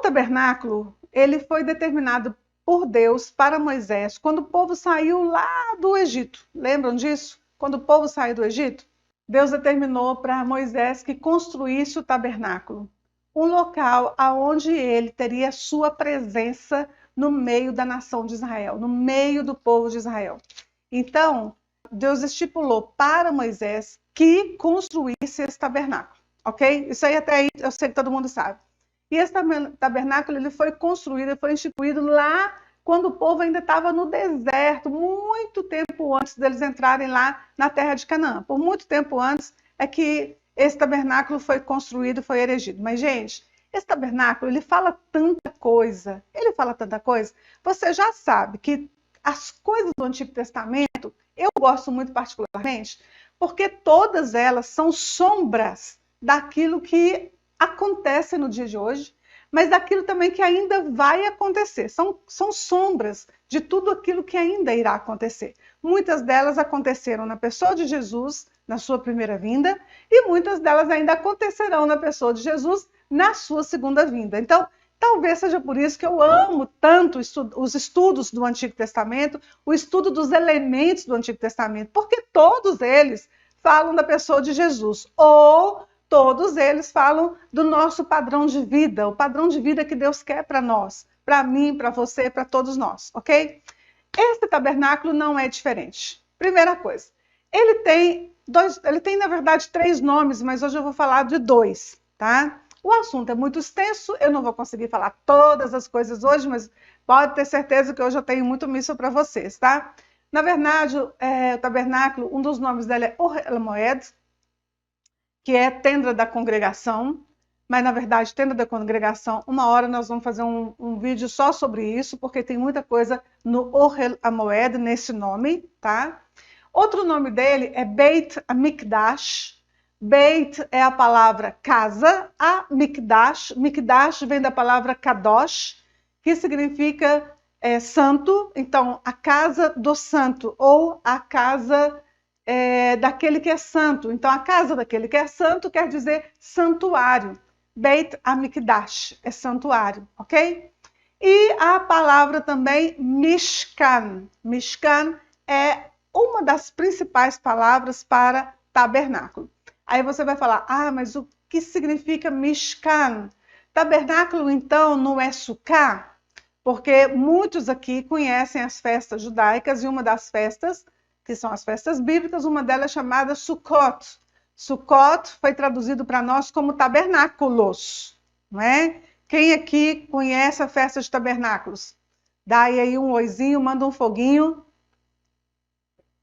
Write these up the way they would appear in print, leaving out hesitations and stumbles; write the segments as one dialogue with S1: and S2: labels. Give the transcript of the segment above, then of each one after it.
S1: tabernáculo, ele foi determinado por Deus para Moisés quando o povo saiu lá do Egito. Lembram disso? Quando o povo saiu do Egito, Deus determinou para Moisés que construísse o tabernáculo, um local aonde ele teria sua presença no meio da nação de Israel, no meio do povo de Israel. Então, Deus estipulou para Moisés que construísse esse tabernáculo, ok? Isso aí até aí eu sei que todo mundo sabe. E esse tabernáculo ele foi construído, ele foi instituído lá quando o povo ainda estava no deserto, muito tempo antes deles entrarem lá na terra de Canaã. Por muito tempo antes é que esse tabernáculo foi construído, foi erigido. Mas, gente, esse tabernáculo, ele fala tanta coisa. Você já sabe que as coisas do Antigo Testamento, eu gosto muito particularmente, porque todas elas são sombras daquilo que acontece no dia de hoje, mas daquilo também que ainda vai acontecer. São sombras de tudo aquilo que ainda irá acontecer. Muitas delas aconteceram na pessoa de Jesus, na sua primeira vinda, e muitas delas ainda acontecerão na pessoa de Jesus, na sua segunda vinda. Então, talvez seja por isso que eu amo tanto os estudos do Antigo Testamento, o estudo dos elementos do Antigo Testamento, porque todos eles falam da pessoa de Jesus, ou todos eles falam do nosso padrão de vida, o padrão de vida que Deus quer para nós, para mim, para você, para todos nós, ok? Esse tabernáculo não é diferente. Primeira coisa, ele tem, na verdade, 3 nomes, mas hoje eu vou falar de 2, tá? O assunto é muito extenso, eu não vou conseguir falar todas as coisas hoje, mas pode ter certeza que hoje eu tenho muito misso para vocês, tá? Na verdade, o tabernáculo, um dos nomes dele é Ohel Moed, que é tenda da congregação, mas na verdade, tenda da congregação, uma hora nós vamos fazer um vídeo só sobre isso, porque tem muita coisa no Ohel Moed, nesse nome, tá? Outro nome dele é Beit Amikdash. Beit é a palavra casa, Mikdash vem da palavra Kadosh, que significa santo, então a casa do santo, ou a casa daquele que é santo. Então, a casa daquele que é santo quer dizer santuário. Beit Amikdash é santuário, ok? E a palavra também Mishkan. Mishkan é uma das principais palavras para tabernáculo. Aí você vai falar, mas o que significa Mishkan? Tabernáculo, então, não é Sukkah? Porque muitos aqui conhecem as festas judaicas e uma das festas que são as festas bíblicas, uma delas é chamada Sukkot. Sukkot foi traduzido para nós como tabernáculos, não é? Quem aqui conhece a festa de tabernáculos? Dá aí um oizinho, manda um foguinho,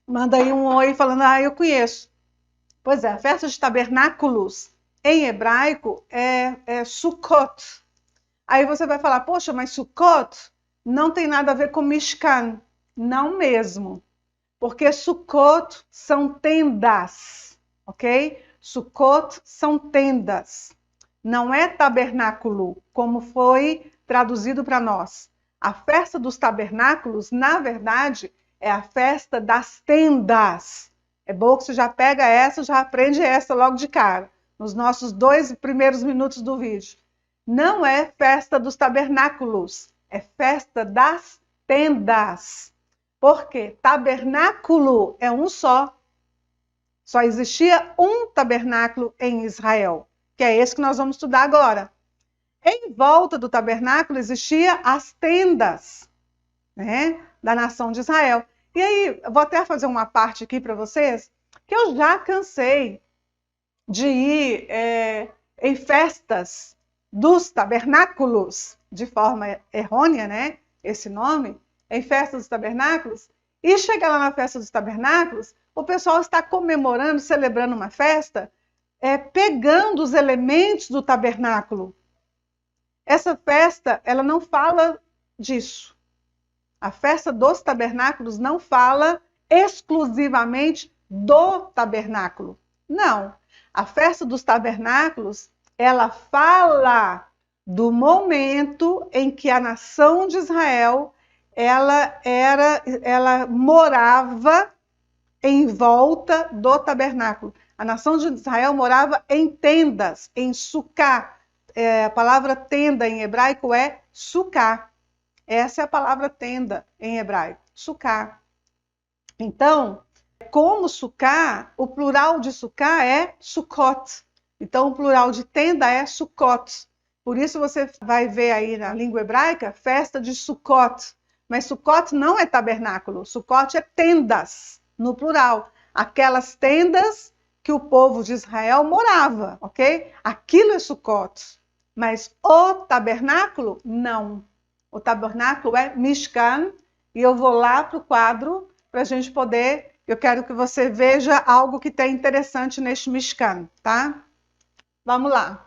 S1: manda aí um oi falando, eu conheço. Pois é, a festa de tabernáculos em hebraico é Sukkot. Aí você vai falar, poxa, mas Sukkot não tem nada a ver com Mishkan. Não mesmo. Porque Sukkot são tendas, ok? Sukkot são tendas. Não é tabernáculo, como foi traduzido para nós. A festa dos tabernáculos, na verdade, é a festa das tendas. É bom que você já pega essa, já aprende essa logo de cara, nos nossos 2 primeiros minutos do vídeo. Não é festa dos tabernáculos, é festa das tendas. Porque tabernáculo é um só. Só existia um tabernáculo em Israel, que é esse que nós vamos estudar agora. Em volta do tabernáculo existiam as tendas, né, da nação de Israel. E aí, eu vou até fazer uma parte aqui para vocês, que eu já cansei de ir em festas dos tabernáculos, de forma errônea, né, esse nome, em festa dos tabernáculos, e chegar lá na festa dos tabernáculos, o pessoal está comemorando, celebrando uma festa, pegando os elementos do tabernáculo. Essa festa, ela não fala disso. A festa dos tabernáculos não fala exclusivamente do tabernáculo. Não. A festa dos tabernáculos, ela fala do momento em que a nação de Israel ela morava em volta do tabernáculo. A nação de Israel morava em tendas, em Sukkah, a palavra tenda em hebraico é suká. Essa é a palavra tenda em hebraico, suká. Então, como suká, o plural de suká é sukot. Então, o plural de tenda é sukot. Por isso você vai ver aí na língua hebraica, festa de Sukkot. Mas Sukkot não é tabernáculo, Sukkot é tendas, no plural. Aquelas tendas que o povo de Israel morava, ok? Aquilo é Sukkot. Mas o tabernáculo, não. O tabernáculo é Mishkan, e eu vou lá para o quadro para a gente poder... Eu quero que você veja algo que tem interessante neste Mishkan, tá? Vamos lá.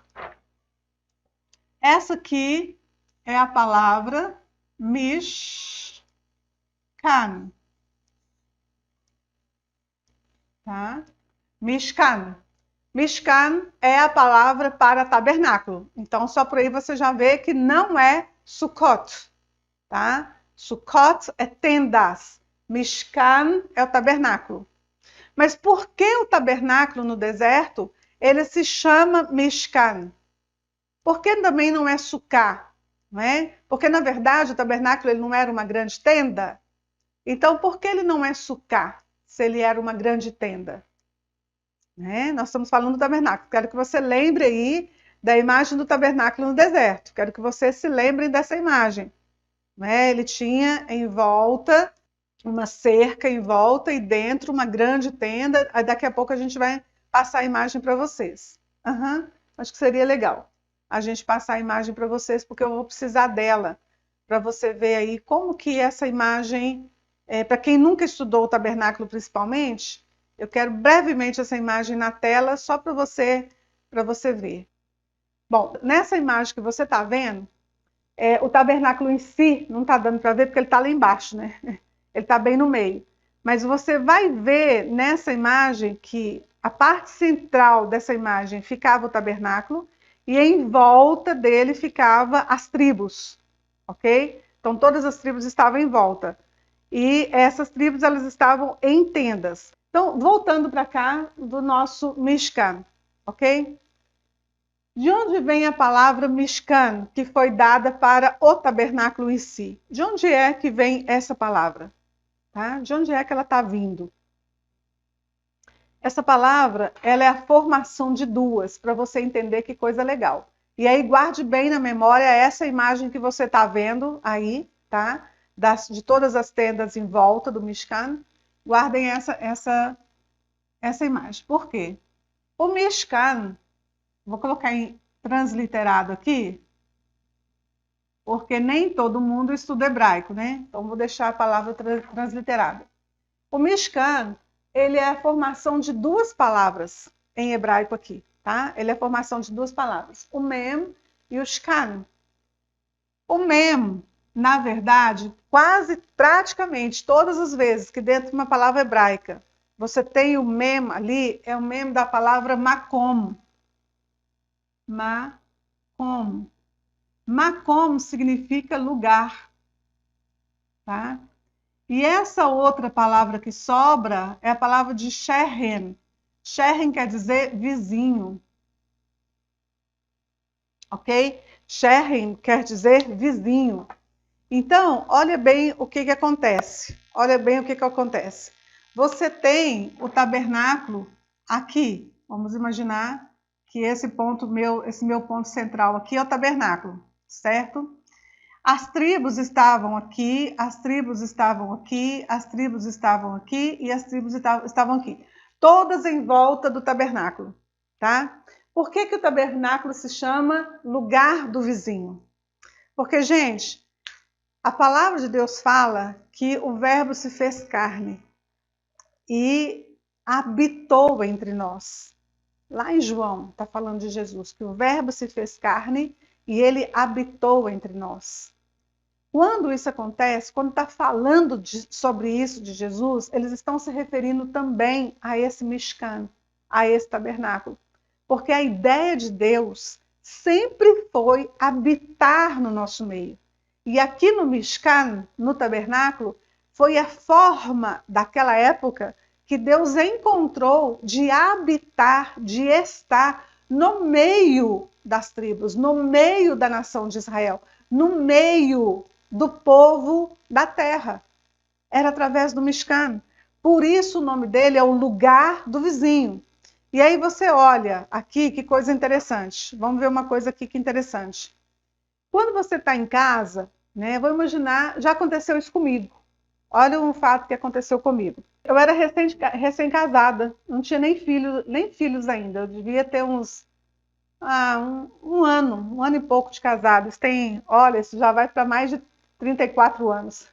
S1: Essa aqui é a palavra Mishkan. Tá? Mishkan. Mishkan é a palavra para tabernáculo. Então, só por aí você já vê que não é Sukkot. Tá? Sukkot é tendas. Mishkan é o tabernáculo. Mas por que o tabernáculo no deserto, ele se chama Mishkan? Por que também não é Sukkah? Não é? Porque, na verdade, o tabernáculo ele não era uma grande tenda. Então, por que ele não é Sukkah, se ele era uma grande tenda? Nós estamos falando do tabernáculo. Quero que você lembre aí da imagem do tabernáculo no deserto. Quero que você se lembre dessa imagem. Ele tinha em volta uma cerca em volta e dentro uma grande tenda. Aí daqui a pouco a gente vai passar a imagem para vocês. Acho que seria legal a gente passar a imagem para vocês, porque eu vou precisar dela para você ver aí como que essa imagem, para quem nunca estudou o tabernáculo principalmente, eu quero brevemente essa imagem na tela só para você ver. Bom, nessa imagem que você está vendo, o tabernáculo em si não está dando para ver porque ele está lá embaixo, né? Ele está bem no meio. Mas você vai ver nessa imagem que a parte central dessa imagem ficava o tabernáculo e em volta dele ficava as tribos, ok? Então todas as tribos estavam em volta. E essas tribos elas estavam em tendas. Então, voltando para cá do nosso Mishkan, ok? De onde vem a palavra Mishkan, que foi dada para o tabernáculo em si? De onde é que vem essa palavra? Tá? De onde é que ela está vindo? Essa palavra, ela é a formação de duas, para você entender que coisa legal. E aí, guarde bem na memória essa imagem que você está vendo aí, tá? De todas as tendas em volta do Mishkan. Guardem essa imagem. Por quê? O Mishkan, vou colocar em transliterado aqui, porque nem todo mundo estuda hebraico, né? Então, vou deixar a palavra transliterada. O Mishkan, ele é a formação de duas palavras em hebraico aqui, tá? Ele é a formação de duas palavras, o Mem e o Shkan. O Mem, na verdade, quase praticamente todas as vezes que dentro de uma palavra hebraica você tem o Mem ali, é o Mem da palavra Makom. Makom. Makom significa lugar, tá? E essa outra palavra que sobra é a palavra de Sherem. Sherem quer dizer vizinho, ok? Sherem quer dizer vizinho. Então, olha bem o que acontece. Olha bem o que acontece. Você tem o tabernáculo aqui. Vamos imaginar que esse meu ponto central aqui é o tabernáculo, certo? As tribos estavam aqui, as tribos estavam aqui, as tribos estavam aqui e as tribos estavam aqui. Todas em volta do tabernáculo, tá? Por que o tabernáculo se chama lugar do vizinho? Porque, gente, a palavra de Deus fala que o verbo se fez carne e habitou entre nós. Lá em João, está falando de Jesus, que o verbo se fez carne e ele habitou entre nós. Quando isso acontece, quando está falando sobre isso de Jesus, eles estão se referindo também a esse Mishkan, a esse tabernáculo. Porque a ideia de Deus sempre foi habitar no nosso meio. E aqui no Mishkan, no tabernáculo, foi a forma daquela época que Deus encontrou de habitar, de estar no meio das tribos, no meio da nação de Israel, no meio do povo da terra. Era através do Mishkan. Por isso o nome dele é o lugar do vizinho. E aí você olha aqui, que coisa interessante. Vamos ver uma coisa aqui que é interessante. Quando você está em casa, né, vou imaginar, já aconteceu isso comigo. Olha um fato que aconteceu comigo. Eu era recém-casada, não tinha nem filhos ainda. Eu devia ter uns um ano e pouco de casado. Olha, isso já vai para mais de 34 anos.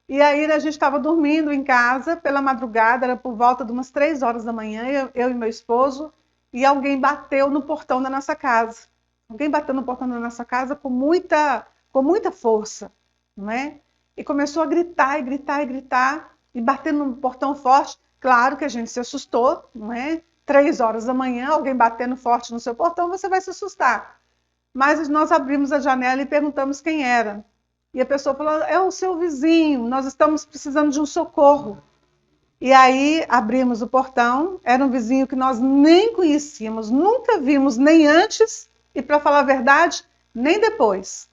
S1: E aí a gente estava dormindo em casa pela madrugada, era por volta de umas 3 horas da manhã, eu e meu esposo, e alguém bateu no portão da nossa casa. Alguém bateu no portão da nossa casa com muita força, não é? E começou a gritar, e gritar, e gritar, e bater no portão forte. Claro que a gente se assustou, não é? 3 horas da manhã, alguém batendo forte no seu portão, você vai se assustar. Mas nós abrimos a janela e perguntamos quem era. E a pessoa falou, é o seu vizinho, nós estamos precisando de um socorro. E aí abrimos o portão, era um vizinho que nós nem conhecíamos, nunca vimos nem antes e, para falar a verdade, nem depois.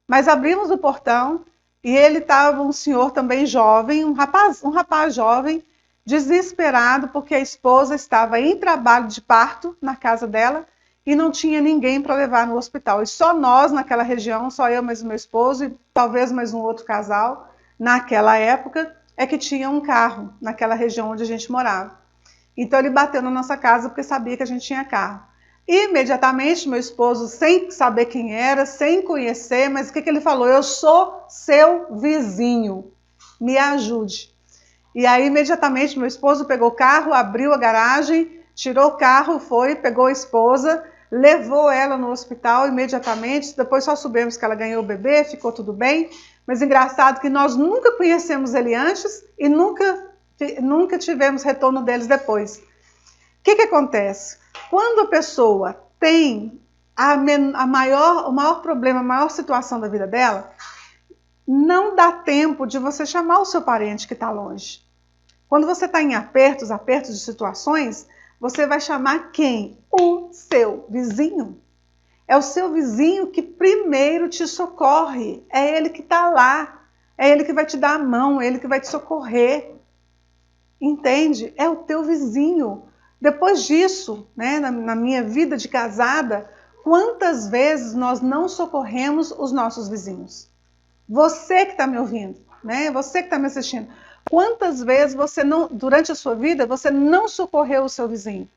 S1: Mas abrimos o portão e ele estava um senhor também jovem, um rapaz jovem, desesperado porque a esposa estava em trabalho de parto na casa dela e não tinha ninguém para levar no hospital. E só nós naquela região, só eu mais o meu esposo e talvez mais um outro casal, naquela época, é que tinha um carro naquela região onde a gente morava. Então ele bateu na nossa casa porque sabia que a gente tinha carro. Imediatamente, meu esposo, sem saber quem era, sem conhecer, mas o que ele falou? Eu sou seu vizinho, me ajude. E aí, imediatamente, meu esposo pegou o carro, abriu a garagem, tirou o carro, foi, pegou a esposa, levou ela no hospital imediatamente. Depois só soubemos que ela ganhou o bebê, ficou tudo bem. Mas engraçado que nós nunca conhecemos ele antes e nunca tivemos retorno deles depois. O que acontece? Quando a pessoa tem o maior problema, a maior situação da vida dela, não dá tempo de você chamar o seu parente que está longe. Quando você está em apertos de situações, você vai chamar quem? O seu vizinho. É o seu vizinho que primeiro te socorre. É ele que está lá. É ele que vai te dar a mão, é ele que vai te socorrer. Entende? É o teu vizinho. Depois disso, né, na minha vida de casada, quantas vezes nós não socorremos os nossos vizinhos? Você que está me ouvindo, né? Você que está me assistindo. Quantas vezes você não, durante a sua vida, você não socorreu o seu vizinho?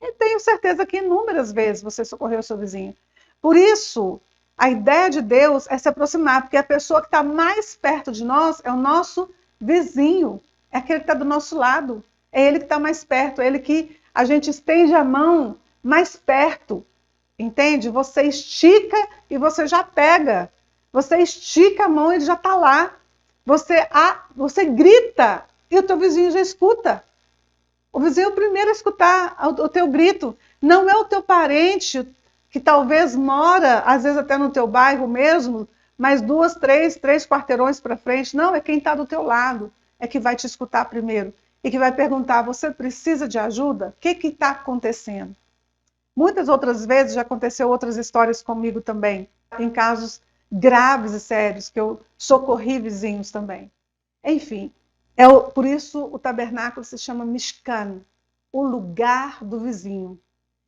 S1: E tenho certeza que inúmeras vezes você socorreu o seu vizinho. Por isso, a ideia de Deus é se aproximar, porque a pessoa que está mais perto de nós é o nosso vizinho. É aquele que está do nosso lado. É ele que está mais perto, é ele que a gente estende a mão mais perto. Entende? Você estica e você já pega. Você estica a mão e ele já está lá. Você grita e o teu vizinho já escuta. O vizinho é o primeiro a escutar o teu grito. Não é o teu parente que talvez mora, às vezes até no teu bairro mesmo, mas 2, 3 quarteirões para frente. Não, é quem está do teu lado. É que vai te escutar primeiro. E que vai perguntar, você precisa de ajuda? O que está acontecendo? Muitas outras vezes já aconteceu outras histórias comigo também. Em casos graves e sérios, que eu socorri vizinhos também. Enfim, por isso o tabernáculo se chama Mishkan, o lugar do vizinho.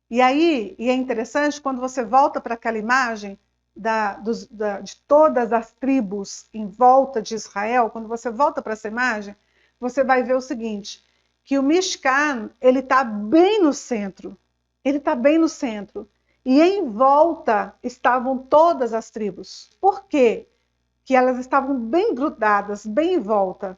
S1: E aí, é interessante, quando você volta para aquela imagem de todas as tribos em volta de Israel, quando você volta para essa imagem, você vai ver o seguinte, que o Mishkan, ele está bem no centro. Ele está bem no centro. E em volta estavam todas as tribos. Por quê? Que elas estavam bem grudadas, bem em volta.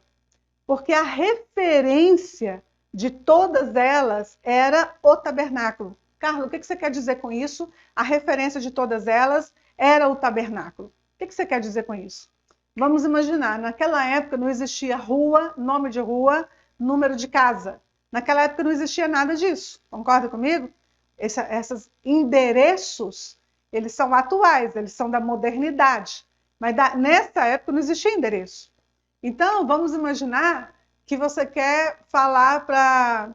S1: Porque a referência de todas elas era o tabernáculo. Carla, o que você quer dizer com isso? A referência de todas elas era o tabernáculo. O que você quer dizer com isso? Vamos imaginar, naquela época não existia rua, nome de rua, número de casa. Naquela época não existia nada disso. Concorda comigo? Esses endereços, eles são atuais, eles são da modernidade. Mas nessa época não existia endereço. Então, vamos imaginar que você quer falar para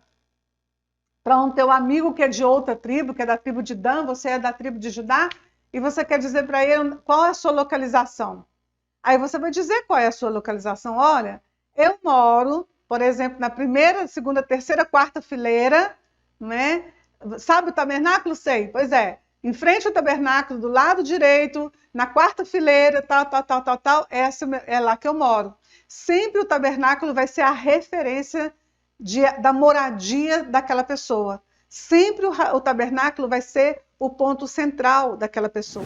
S1: para um teu amigo que é de outra tribo, que é da tribo de Dan, você é da tribo de Judá, e você quer dizer para ele qual é a sua localização. Aí você vai dizer qual é a sua localização. Olha, eu moro, por exemplo, na primeira, segunda, terceira, quarta fileira, né? Sabe o tabernáculo? Sei. Pois é. Em frente ao tabernáculo, do lado direito, na quarta fileira, tal, essa é lá que eu moro. Sempre o tabernáculo vai ser a referência da moradia daquela pessoa. Sempre o tabernáculo vai ser o ponto central daquela pessoa.